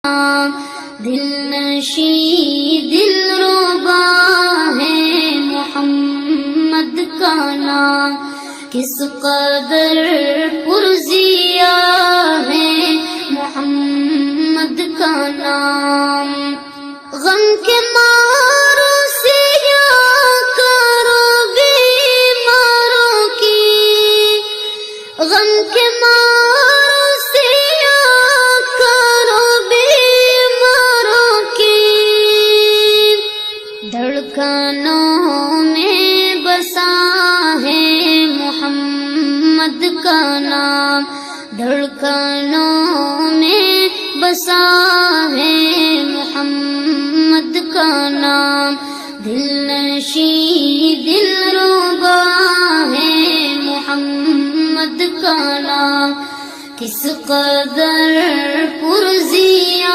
دل نشیں دلربا ہے محمد کا نام، کس قدر پرزیا ہے محمد کا نام۔ غم کے مارو سیا کرو بیماروں کی، غم کے مارو سیا کرو بیماروں کی، دھڑکنوں میں بسا ہے محمد کا نام، دھڑکنوں میں بسا ہے محمد کا نام۔ دل نشیں دلربا ہے محمد کا نام، کس قدر پرزیا